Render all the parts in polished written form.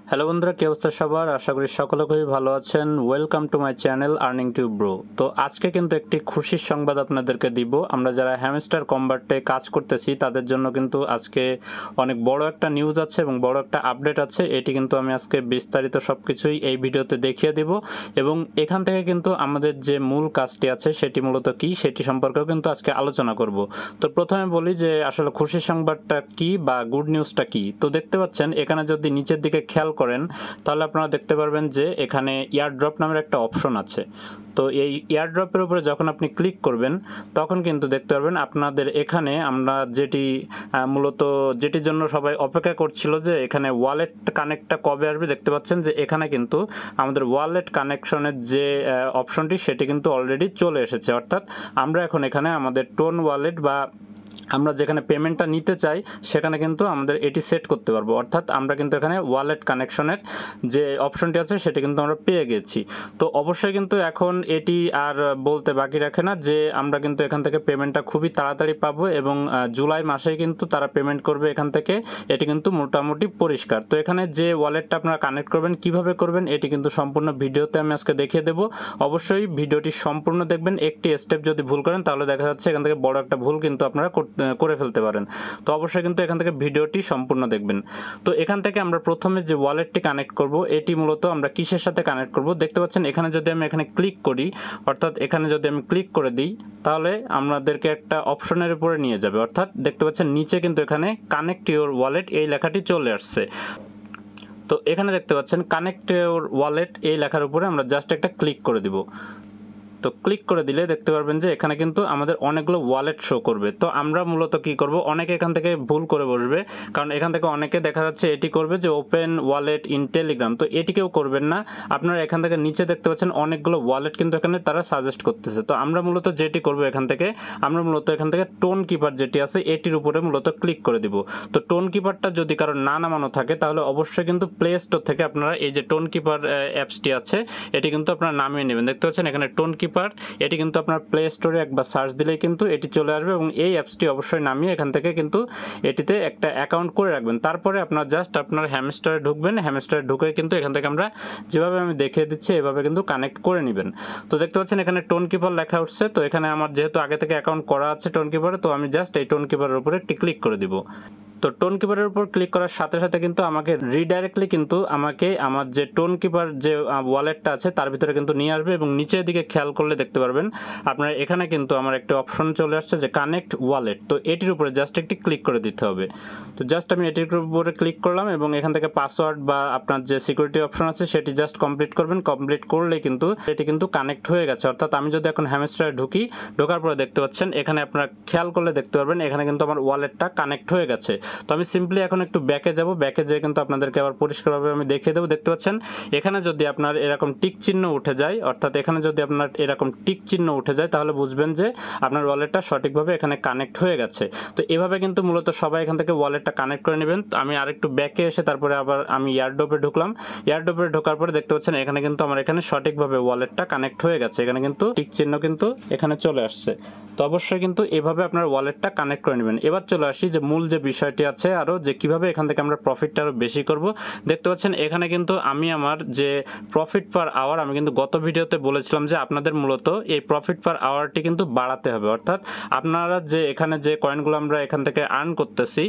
Hello বন্ধুরা, কি অবস্থা সবার? আশা করি সকলে খুবই ভালো আছেন। Welcome to my channel earning tube bro. তো আজকে কিন্তু একটি খুশির সংবাদ আপনাদেরকে দিব। আমরা যারা হ্যামস্টার কম্বাটে কাজ করতেছি তাদের জন্য কিন্তু আজকে অনেক বড় একটা নিউজ আছে এবং বড় একটা আপডেট আছে। এটি কিন্তু আমি আজকে বিস্তারিত সব কিছুই এই ভিডিওতে দেখিয়ে দিব এবং এখান থেকে কিন্তু আমাদের যে মূল কাজটি আছে সেটি মূলত কি সেটি সম্পর্কেও কিন্তু আজকে আলোচনা করব। তো প্রথমে বলি যে আসলে খুশির সংবাদটা কি বা গুড নিউজটা কি। তো দেখতে পাচ্ছেন এখানে যদি নিচের দিকে খেয়াল করেন তাহলে আপনারা দেখতে পারবেন যে এখানে এয়ারড্রপ নামের একটা অপশন আছে। তো এই এয়ারড্রপের উপরে যখন আপনি ক্লিক করবেন তখন কিন্তু দেখতে পারবেন আপনাদের এখানে আমরা মূলত যেটির জন্য সবাই অপেক্ষা করছিল যে এখানে ওয়ালেট কানেক্টটা কবে আসবে, দেখতে পাচ্ছেন যে এখানে কিন্তু আমাদের ওয়ালেট কানেকশনের যে অপশনটি সেটি কিন্তু অলরেডি চলে এসেছে। অর্থাৎ আমরা এখন এখানে আমাদের টোন ওয়ালেট বা আমরা যেখানে পেমেন্টটা নিতে চাই সেখানে কিন্তু আমাদের এটি সেট করতে পারবো। অর্থাৎ আমরা কিন্তু এখানে ওয়ালেট কানেকশনের যে অপশনটি আছে সেটি কিন্তু আমরা পেয়ে গেছি। তো অবশ্যই কিন্তু এখন এটি আর বলতে বাকি রাখে না যে আমরা কিন্তু এখান থেকে পেমেন্টটা খুবই তাড়াতাড়ি পাবো এবং জুলাই মাসেই কিন্তু তারা পেমেন্ট করবে এখান থেকে। এটি কিন্তু মোটামুটি পরিষ্কার। তো এখানে যে ওয়ালেটটা আপনারা কানেক্ট করবেন, কিভাবে করবেন, এটি কিন্তু সম্পূর্ণ ভিডিওতে আমি আজকে দেখিয়ে দেবো। অবশ্যই ভিডিওটি সম্পূর্ণ দেখবেন। একটি স্টেপ যদি ভুল করেন তাহলে দেখা যাচ্ছে এখান থেকে বড় একটা ভুল কিন্তু আপনারা করে ফেলতে পারেন। তো অবশ্যই কিন্তু এখান থেকে ভিডিওটি সম্পূর্ণ দেখবেন। তো এখান থেকে আমরা প্রথমে যে ওয়ালেটটি কানেক্ট করব এটি মূলত আমরা কিসের সাথে কানেক্ট করব, দেখতে পাচ্ছেন এখানে যদি আমি এখানে ক্লিক করি, অর্থাৎ এখানে যদি আমি ক্লিক করে দিই তাহলে আমাদেরকে একটা অপশনের উপরে নিয়ে যাবে। অর্থাৎ দেখতে পাচ্ছেন নিচে কিন্তু এখানে কানেক্ট ইউর ওয়ালেট এই লেখাটি চলে আসছে। তো এখানে দেখতে পাচ্ছেন কানেক্ট ইউর ওয়ালেট এই লেখার উপরে আমরা জাস্ট একটা ক্লিক করে দিব। তো ক্লিক করে দিলে দেখতে পারবেন যে এখানে কিন্তু আমাদের অনেকগুলো ওয়ালেট শো করবে। তো আমরা মূলত কি করব, অনেকে এখান থেকে ভুল করে বসবে, কারণ এখান থেকে অনেকে দেখা যাচ্ছে এটি করবে যে ওপেন ওয়ালেট ইন টেলিগ্রাম। তো এটি কেউ করবেন না। আপনারা এখান থেকে নিচে দেখতে পাচ্ছেন অনেকগুলো ওয়ালেট কিন্তু এখানে তারা সাজেস্ট করতেছে। তো আমরা মূলত যেটি করব এখান থেকে এখান থেকে টোন কিপার যেটি আছে এটির উপরে মূলত ক্লিক করে দিব। তো টোন কিপারটা যদি কারো না নামানো থাকে তাহলে অবশ্যই কিন্তু প্লে স্টোর থেকে আপনারা এই যে টোন কিপার অ্যাপসটি আছে এটি কিন্তু আপনারা নামিয়ে নেবেন। দেখতে পাচ্ছেন এখানে টোন কিপার, এটি কিন্তু আপনার প্লে স্টোরে একবার সার্চ দিলেই কিন্তু এটি চলে আসবে এবং এই অ্যাপসটি অবশ্যই নামিয়ে এখান থেকে কিন্তু এটিতে একটা অ্যাকাউন্ট করে রাখবেন। তারপরে আপনার জাস্ট আপনার হ্যামস্টারে ঢুকবেন। হ্যামস্টারে ঢুকে কিন্তু এখান থেকে আমরা যেভাবে আমি দেখিয়ে দিচ্ছি এভাবে কিন্তু কানেক্ট করে নেবেন। তো দেখতে পাচ্ছেন এখানে টোন কিপার লেখা উঠছে। তো এখানে আমার যেহেতু আগে থেকে অ্যাকাউন্ট করা আছে টোন কিপারে, তো আমি জাস্ট এই টোন কিপারের উপরে একটি ক্লিক করে দিব। তো টোন কিপারের উপর ক্লিক করার সাথে সাথে কিন্তু আমাকে রিডাইরেক্টলি কিন্তু আমাকে আমার যে টোন কিপার যে ওয়ালেটটা আছে তার ভিতরে কিন্তু নিয়ে আসবে এবং নিচের দিকে খেয়াল করলে দেখতে পারবেন আপনার এখানে কিন্তু আমার একটা অপশন চলে আসছে যে কানেক্ট ওয়ালেট। তো এটির উপরে জাস্ট একটি ক্লিক করে দিতে হবে। তো জাস্ট আমি এটির উপরে ক্লিক করলাম এবং এখান থেকে পাসওয়ার্ড বা আপনার যে সিকিউরিটি অপশন আছে সেটি জাস্ট কমপ্লিট করবেন। কমপ্লিট করলে কিন্তু এটি কিন্তু কানেক্ট হয়ে গেছে। অর্থাৎ আমি যদি এখন হ্যামস্টারে ঢোকার পরে দেখতে পাচ্ছেন এখানে আপনারা খেয়াল করলে দেখতে পারবেন এখানে কিন্তু আমার ওয়ালেটটা কানেক্ট হয়ে গেছে। তো আমি সিম্পলি এখন একটু ব্যাকে যাব। ব্যাকে যেয়ে কিন্তু আপনাদেরকে আবার পরিষ্কারভাবে আমি দেখিয়ে দেবো। দেখতে পাচ্ছেন এখানে যদি আপনার এরকম টিক চিহ্ন উঠে যায়, অর্থাৎ এখানে যদি আপনার এরকম টিক চিহ্ন উঠে যায় তাহলে বুঝবেন যে আপনার ওয়ালেটটা সঠিকভাবে এখানে কানেক্ট হয়ে গেছে। তো এভাবে কিন্তু মূলত সবাই এখান থেকে ওয়ালেটটা কানেক্ট করে নেবেন। আমি আরেকটু ব্যাকে এসে তারপরে আবার আমি এয়ারড্রপে ঢুকলাম। এয়ারড্রপে ঢোকার পরে দেখতে পাচ্ছেন এখানে কিন্তু আমার এখানে সঠিকভাবে ওয়ালেটটা কানেক্ট হয়ে গেছে। এখানে কিন্তু টিক চিহ্ন কিন্তু এখানে চলে আসছে। তো অবশ্যই কিন্তু এভাবে আপনার ওয়ালেটটা কানেক্ট করে নেবেন। এবার চলে আসি যে মূল যে বিষয়টি আছে আরও যে কিভাবে এখান থেকে আমরা প্রফিটটা আরও বেশি করব। দেখতে পাচ্ছেন এখানে কিন্তু আমি আমার যে প্রফিট পার আওয়ার আমি কিন্তু গত ভিডিওতে বলেছিলাম যে আপনাদের মূলত এই প্রফিট পার আওয়ারটি কিন্তু বাড়াতে হবে। অর্থাৎ আপনারা যে এখানে যে কয়েনগুলো আমরা এখান থেকে আর্ন করতেছি,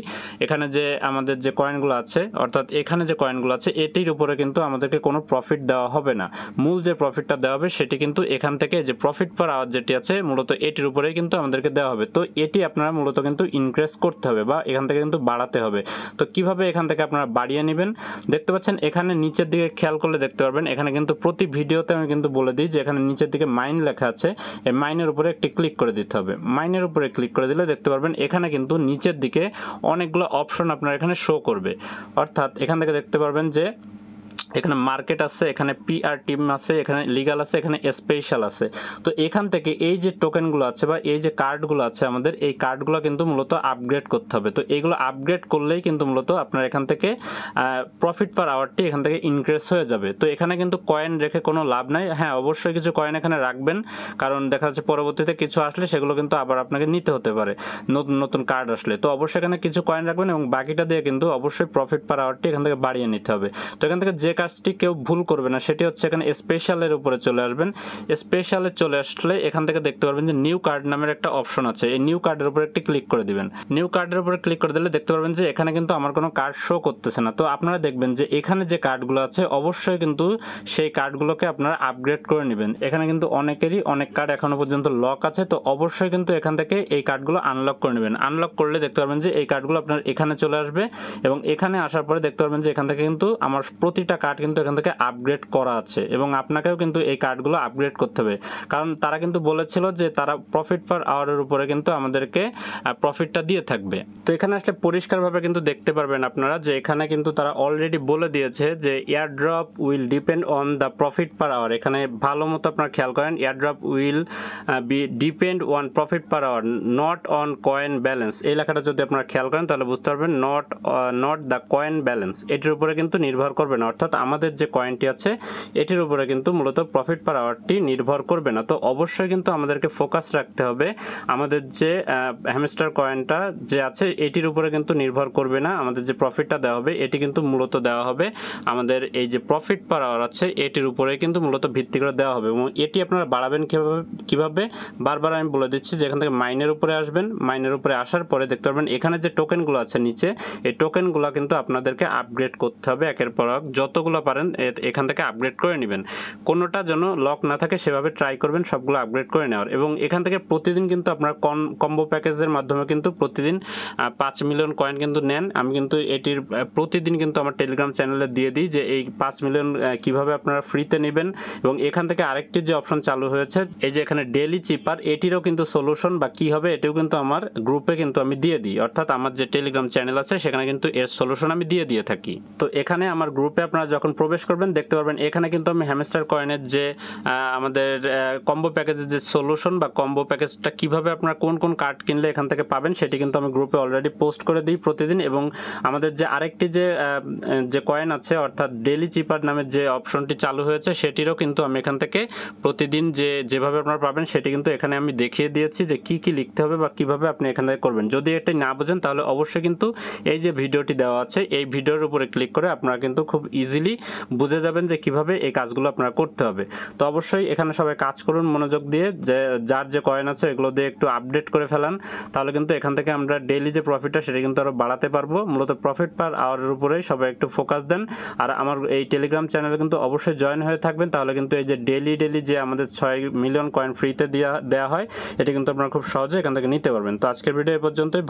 এখানে যে আমাদের যে কয়েনগুলো আছে, অর্থাৎ এখানে যে কয়েনগুলো আছে এটির উপরে কিন্তু আমাদেরকে কোনো প্রফিট দেওয়া হবে না। মূল যে প্রফিটটা দেওয়া হবে সেটি কিন্তু এখান থেকে যে প্রফিট পার আওয়ার যেটি আছে মূলত এটির উপরেই কিন্তু আমাদেরকে দেওয়া হবে। তো এটি আপনারা মূলত কিন্তু ইনক্রিজ করতে হবে বা এখান থেকে কিন্তু বাড়াতে হবে। তো কিভাবে এখান থেকে আপনারা বাড়িয়ে নেবেন, দেখতে পাচ্ছেন এখানে নিচের দিকে খেয়াল করলে দেখতে পারবেন এখানে কিন্তু প্রতি ভিডিওতে আমি কিন্তু বলে দিই যে এখানে নিচের দিকে মাইন লেখা আছে, এই মাইনের উপরে একটি ক্লিক করে দিতে হবে। মাইনের উপরে ক্লিক করে দিলে দেখতে পারবেন এখানে কিন্তু নিচের দিকে অনেকগুলো অপশন আপনার এখানে শো করবে। অর্থাৎ এখান থেকে দেখতে পারবেন যে এখানে মার্কেট আছে, এখানে পিআর টিম আছে, এখানে লিগাল আছে, এখানে স্পেশাল আছে। তো এখান থেকে এই যে টোকেনগুলো আছে বা এই যে কার্ডগুলো আছে আমাদের, এই কার্ডগুলো কিন্তু মূলত আপগ্রেড করতে হবে। তো এইগুলো আপগ্রেড করলেই কিন্তু মূলত আপনার এখান থেকে প্রফিট পার আওয়ারটি এখান থেকে ইনক্রিজ হয়ে যাবে। তো এখানে কিন্তু কয়েন রেখে কোনো লাভ নাই। হ্যাঁ, অবশ্যই কিছু কয়েন এখানে রাখবেন, কারণ দেখা যাচ্ছে পরবর্তীতে কিছু আসলে সেগুলো কিন্তু আবার আপনাকে নিতে হতে পারে, নতুন নতুন কার্ড আসলে। তো অবশ্যই এখানে কিছু কয়েন রাখবেন এবং বাকিটা দিয়ে কিন্তু অবশ্যই প্রফিট পার আওয়ারটি এখান থেকে বাড়িয়ে নিতে হবে। তো এখান থেকে যে কাজটি কেউ ভুল করবে না সেটি হচ্ছে এখানে স্পেশালের উপরে চলে আসবেন। স্পেশালে চলে আসলে এখান থেকে দেখতে পারবেন যে নিউ কার্ড নামের একটা অপশন আছে। এই নিউ কার্ডের উপরে একটি ক্লিক করে দিবেন। নিউ কার্ডের উপরে ক্লিক করে দিলে দেখতে পারবেন যে এখানে কিন্তু আমার কোনো কার্ড শো করতেছে না। তো আপনারা দেখবেন যে এখানে যে কার্ডগুলো আছে অবশ্যই কিন্তু সেই কার্ডগুলোকে আপনারা আপগ্রেড করে নেবেন। এখানে কিন্তু অনেকেরই অনেক কার্ড এখনো পর্যন্ত লক আছে। তো অবশ্যই কিন্তু এখান থেকে এই কার্ডগুলো আনলক করে নেবেন। আনলক করলে দেখতে পারবেন যে এই কার্ডগুলো আপনার এখানে চলে আসবে এবং এখানে আসার পরে দেখতে পারবেন যে এখান থেকে কিন্তু আমার প্রতিটা কার্ড কিন্তু এখান থেকে আপগ্রেড করা আছে এবং আপনাকেও কিন্তু এই কার্ডগুলো আপগ্রেড করতে হবে, কারণ তারা কিন্তু বলেছিল যে তারা প্রফিট পার আওয়ারের উপরে কিন্তু আমাদেরকে প্রফিটটা দিয়ে থাকবে। তো এখানে আসলে পরিষ্কারভাবে কিন্তু দেখতে পারবেন আপনারা যে এখানে কিন্তু তারা অলরেডি বলে দিয়েছে যে airdrop will depend on the profit per hour. এখানে ভালো মতো আপনারা খেয়াল করেন, airdrop will be depend on profit per hour not on coin balance. এই লেখাটা যদি আপনারা খেয়াল করেন তাহলে বুঝতে পারবেন নট দ্য কয়েন ব্যালেন্স, এটির উপরে কিন্তু নির্ভর করবে না। অর্থাৎ আমাদের যে কয়েনটি আছে এটির উপরে কিন্তু মূলত প্রফিট পার আওয়ারটি নির্ভর করবে না। তো অবশ্যই কিন্তু আমাদেরকে ফোকাস রাখতে হবে আমাদের যে হ্যামস্টার কয়েনটা যে আছে এটির উপরে কিন্তু নির্ভর করবে না। আমাদের যে প্রফিটটা দেওয়া হবে এটি কিন্তু মূলত দেওয়া হবে আমাদের এই যে প্রফিট পার আওয়ার আছে এটির উপরে কিন্তু মূলত ভিত্তি করে দেওয়া হবে। এবং এটি আপনারা বাড়াবেন কিভাবে বারবার আমি বলে দিচ্ছি যে এখান থেকে মাইনের উপরে আসবেন। মাইনের উপরে আসার পরে দেখতে পারবেন এখানে যে টোকেনগুলো আছে নিচে, এই টোকেনগুলো কিন্তু আপনাদেরকে আপগ্রেড করতে হবে একের পর এক, যতগুলো পারেন এখান থেকে আপগ্রেড করে নেবেন। কোনোটা যেন লক না থাকে সেভাবে ট্রাই করবেন সবগুলো আপগ্রেড করে নেওয়ার। এবং এখান থেকে প্রতিদিন কিন্তু আপনার কম্বো প্যাকেজের মাধ্যমে কিন্তু প্রতিদিন 5 মিলিয়ন কয়েন কিন্তু নেন। আমি কিন্তু এটির প্রতিদিন কিন্তু আমার টেলিগ্রাম চ্যানেলে দিয়ে দিই যে এই 5 মিলিয়ন কিভাবে আপনারা ফ্রিতে নেবেন। এবং এখান থেকে আরেকটি যে অপশন চালু হয়েছে এই যে এখানে ডেইলি চিপার, এটিরও কিন্তু সলিউশন বা কী হবে এটিও কিন্তু আমার গ্রুপে কিন্তু আমি দিয়ে দিই। অর্থাৎ আমার যে টেলিগ্রাম চ্যানেল আছে সেখানে কিন্তু এর সলিউশন আমি দিয়ে থাকি। তো এখানে আমার গ্রুপে আপনারা যখন প্রবেশ করবেন দেখতে পারবেন এখানে কিন্তু আমি হ্যামস্টার কয়েনের যে আমাদের কম্বো প্যাকেজের যে সলিউশন বা কম্বো প্যাকেজটা কিভাবে আপনারা কোন কোন কার্ড কিনলে এখান থেকে পাবেন সেটি কিন্তু আমি গ্রুপে অলরেডি পোস্ট করে দিই প্রতিদিন। এবং আমাদের যে আরেকটি যে কয়েন আছে অর্থাৎ ডেইলি চিপার নামের যে অপশনটি চালু হয়েছে সেটিরও কিন্তু আমি এখান থেকে প্রতিদিন যেভাবে আপনারা পাবেন সেটি কিন্তু এখানে আমি দেখিয়ে দিয়েছি যে কি কি লিখতে হবে বা কিভাবে আপনি এখান থেকে করবেন। যদি এটি না বোঝেন তাহলে অবশ্যই কিন্তু এই যে ভিডিওটি দেওয়া আছে এই ভিডিওর উপরে ক্লিক করে আপনারা কিন্তু খুব ইজিলি বুঝে যাবেন যে কিভাবে এই কাজগুলো আপনারা করতে হবে। তো অবশ্যই এখানে সবাই কাজ করুন মনোযোগ দিয়ে, যে যার যে কয়েন আছে এগুলো দিয়ে একটু আপডেট করে ফেলান, তাহলে কিন্তু এখান থেকে আমরা ডেইলি যে প্রফিটটা সেটা কিন্তু আরও বাড়াতে পারবো। মূলত প্রফিট পার আওয়ারের উপরেই সবাই একটু ফোকাস দেন। আর আমার এই টেলিগ্রাম চ্যানেলে কিন্তু অবশ্যই জয়েন হয়ে থাকবেন, তাহলে কিন্তু এই যে ডেইলি যে আমাদের 6 মিলিয়ন কয়েন ফ্রিতে দেওয়া হয় এটি কিন্তু আপনারা খুব সহজে এখান থেকে নিতে পারবেন। তো আজকের ভিডিও এই পর্যন্তই।